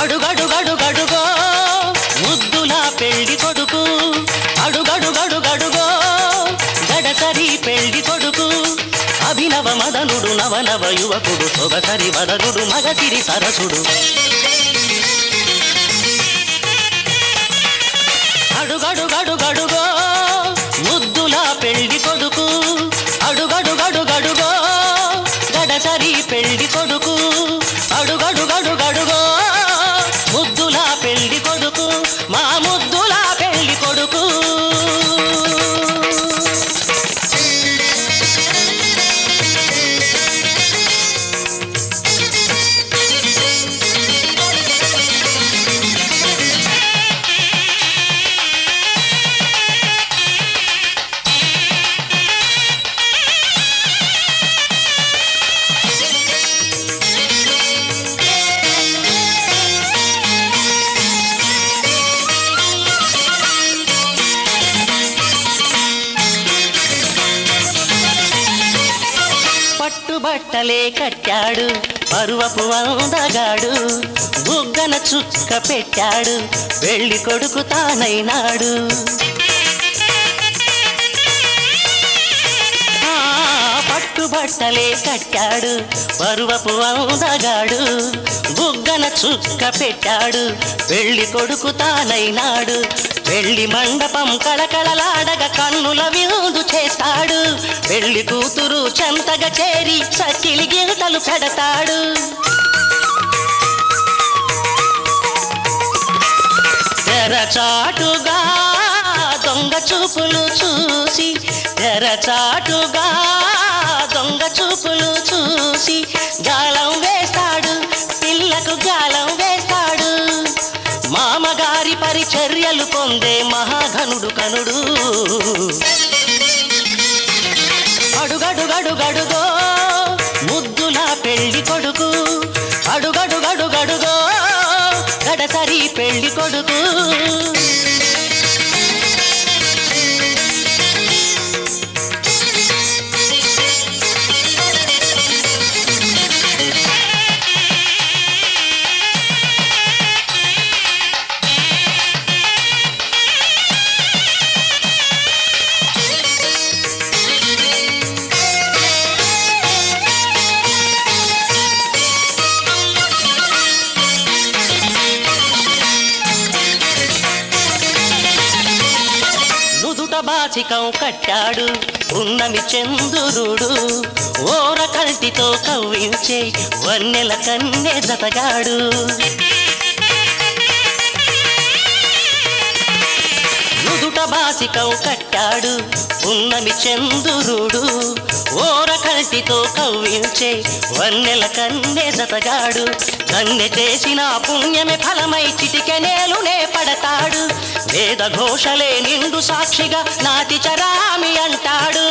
అడుగడుగడుగడుగో ముద్దుల పెళ్లి కొడుకు, అడుగడుగడుగడుగో గడసరి పెళ్లి కొడుకు, అభినవ మదనుడు నవనవ యువకుడు, సొగసరి వదనుడు మగసిరి సరసుడు. అడుగడుగడుగడుగో ముద్దుల పెళ్లి కొడుకు, అడుగడుగడుగడుగో గడసరి పెళ్లి కొడుకు, అడుగడుగడుగడుగో ముద్దుల పెళ్లి కొడుకు, మా ముద్దుల పెళ్లి కొడుకు. పట్టుబట్టలే కట్టాడు పరువపు అందగాడు, బుగ్గన చుక్క పెట్టాడు పెళ్లి కొడుకు తానైనాడు. పట్టుబట్టలే కట్టాడు పరువపు అందగాడు, బుగ్గన చుక్క పెట్టాడు పెళ్లి కొడుకు తానైనాడు. పెళ్లి మండపం కళకళలాడగ కన్నుల విందు చేస్తాడు, పెళ్లి కూతురు చెంతగా చేరి సకిలి గింతలు పెడతాడు. తెరచాటుగా దొంగ చూపులు చూసి, తెరచాటుగా దొంగ చూపులు చూసి గాలం వేస్తాడు, పిల్లకు గాలం వేస్తాడు. మామగారి పరిచర్యలు పొందే మహాఘనుడు కనుడు. అడుగడుగడుగడుగో ముద్దుల పెళ్లి కొడుకు, అడుగడుగడుగడుగో గడసరి పెళ్లి కొడుకు. బాచికం కట్టాడు ఉన్నమి చంద్రుడు, ఓర కంటితో కవ్వించే వన్నెల కన్నె జతగాడు. నుదుట బాచికం కట్టాడు ఉన్నమి చంద్రుడు, ఓర కంటితో కవ్వించే వన్నెల కన్నె జతగాడు. కన్నె చేసిన పుణ్యమే ఫలమై చిటికెనేలునే పడతాడు, వేద ఘోషలే నిండు సాక్షిగా నాటి చరామి అంటాడు.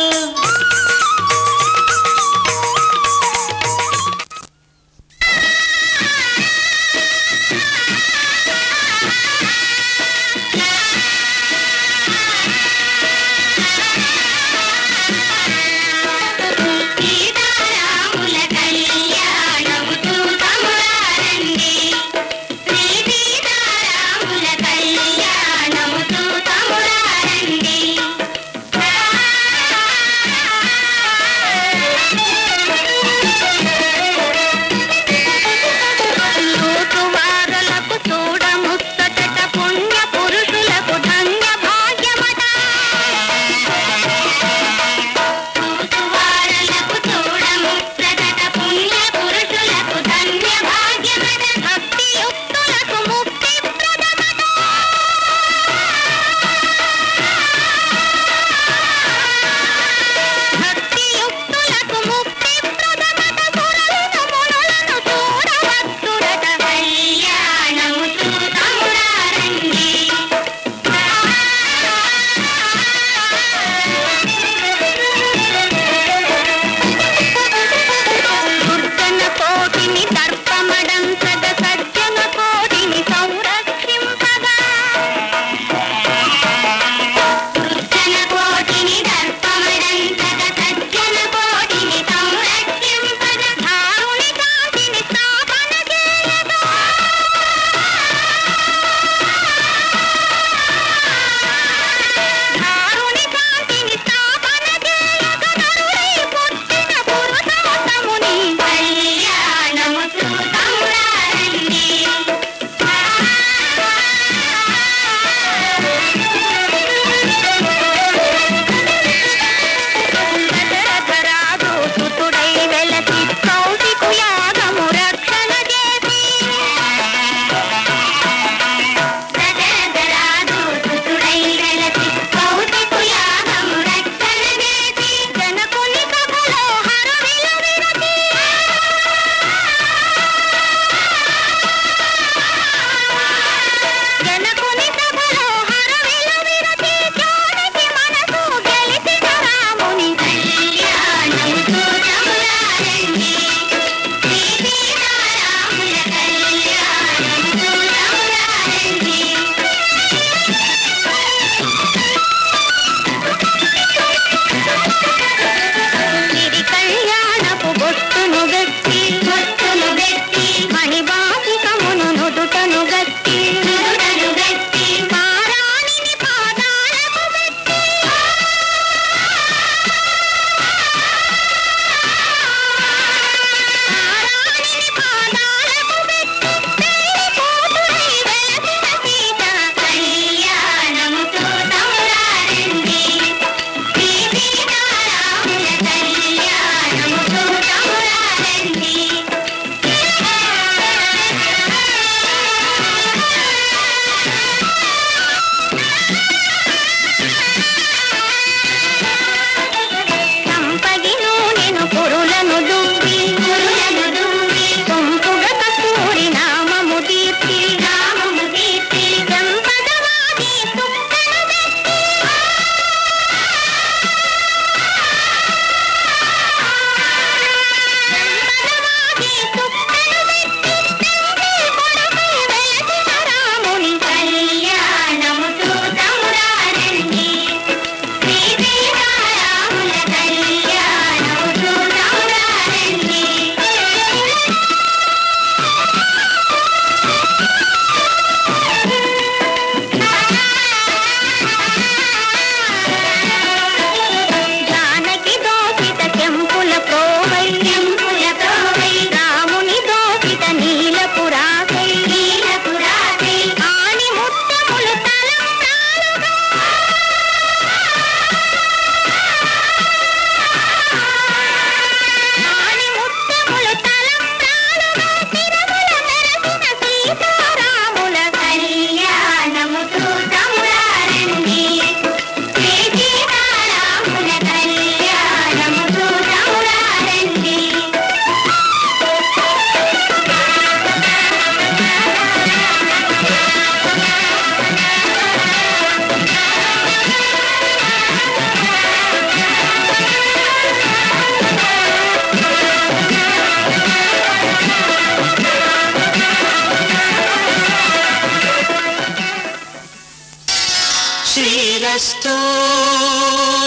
శ్రీరస్తు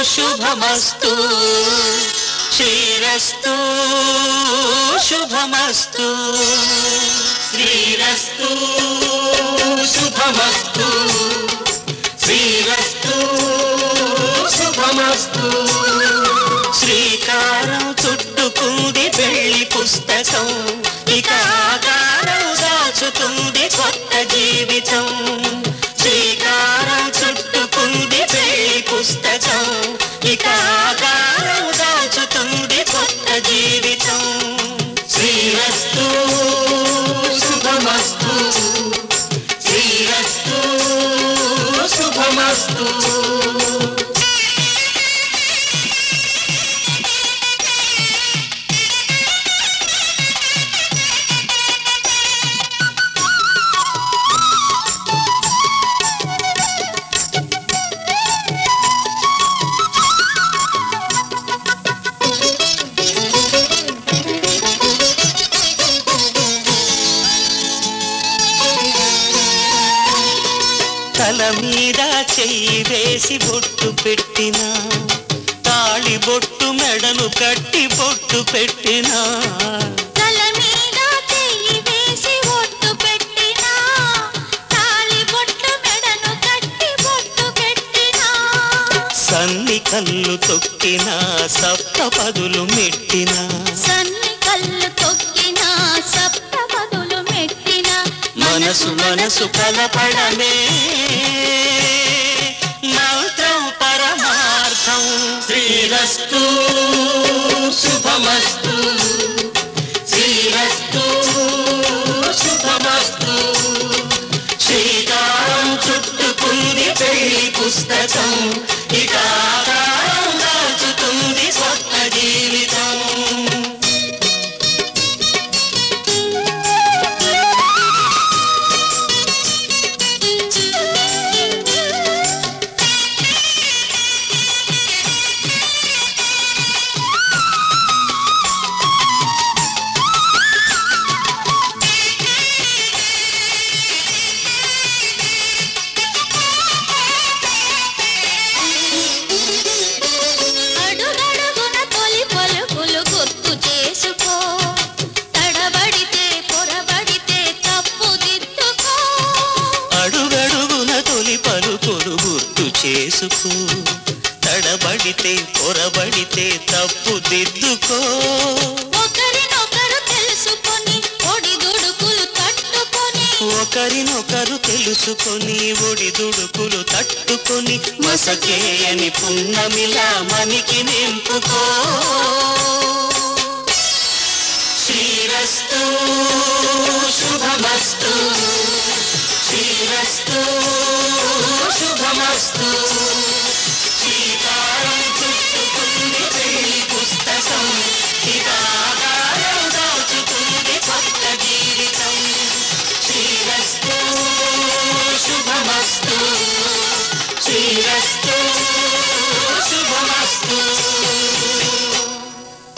శుభమస్తు శ్రీరస్తు శుభమస్తు శ్రీరస్తు శుభమస్తు శ్రీరస్తు శుభమస్తు శ్రీకారం చుట్టుకుంది పెళ్లి పుస్తకం ఇక ఆకారం దాచుతుంది కొత్త జీవితం శ్రీకారం చుట్టుకుంది పెళ్లి పుస్తకం ఇక ఆకారం దాచుతుంది కొత్త జీవితం శ్రీరస్తు శుభమస్తు శ్రీరస్తు శుభమస్తు తల మీద చెయ్యి వేసి బొట్టు పెట్టినా తాళి బొట్టు మెడను కట్టి బొట్టు పెట్టినా తల మీద చెయ్యి వేసి బొట్టు పెట్టినా తాళి బొట్టు మెడను కట్టి బొట్టు పెట్టినా సన్ని కళ్ళు తొక్కినా సప్తపదులు మెట్టినా సన్ని కళ్ళు తొక్కినా సప్తపదులు మెట్టినా మనసు మనసు కలపడమే మంత్రం పరమార్థం శ్రీరస్తు శుభమస్తు శ్రీరస్తు శుభమస్తు శ్రీకారం చుట్టుకుంది పెళ్లి పుస్తకం ఇక ఆకారం దాచుతుంది కొత్త జీవితం చేసుకో తడబడితే పొరబడితే తప్పు దిద్దుకో ఒకరినొకరు తెలుసుకొని ఒడిదుడుకులు తట్టుకొని ఒకరినొకరు తెలుసుకొని ఒడిదుడుకులు తట్టుకొని మసకేయని పున్నమిలా మనికి నింపుకో శ్రీరస్తు శుభమస్తు శ్రీరస్తు శుభమస్తు